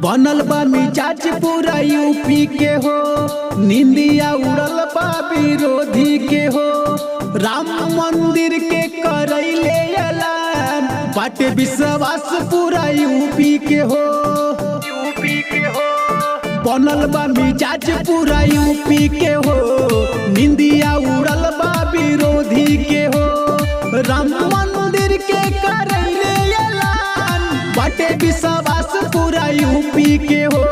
बनल बा मिजाज पूरा यूपी के हो, निंदिया उड़ल बा विरोधी के हो। राम मंदिर के करैले ऐलान, बाटे विश्वास पूरा यूपी के हो। बनल बा मिजाज पूरा यूपी के हो, निंदिया उड़ल बा विरोधी के हो। राम मंदिर के करैले ऐलान, बाटे विश्वास पूरा यूपी के हो।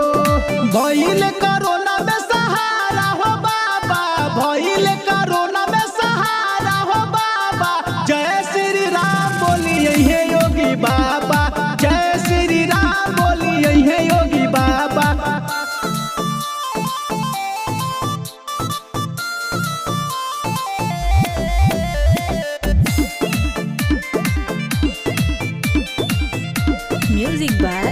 भइल कोरोना में सहारा हो बाबा, भइल कोरोना में सहारा हो बाबा। जय श्री राम बोलिए हे योगी बाबा, जय श्री राम बोलिए हे Yogi Baba. Music by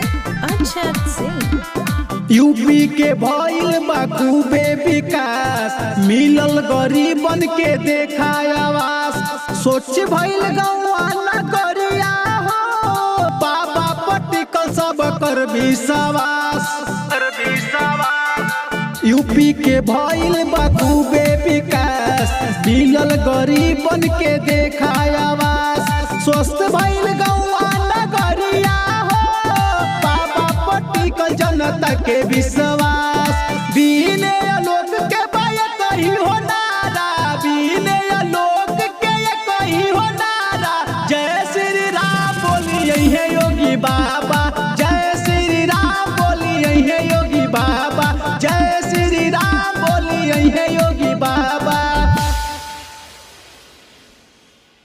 Akshat Singh. UP के भइल बा खूबे विकास, मिलल गरीबन के देखा आवास। सोच भइल गौआ नगरिया हो, बाबा पटिकल सब कर विश्वास। यूपी के भइल बा खूबे विकास, मिलल गरीबन के देखा आवास। स्वस्थ भइल गौआ नगरिया हो, बाबा पटिकल जनता के विश्वास। बीने आलोक के बाया कही हो नारा, बीने आलोक के कही हो नारा। जय श्री राम बोलिए हे योगी बाबा, जय श्री राम बोलिए हे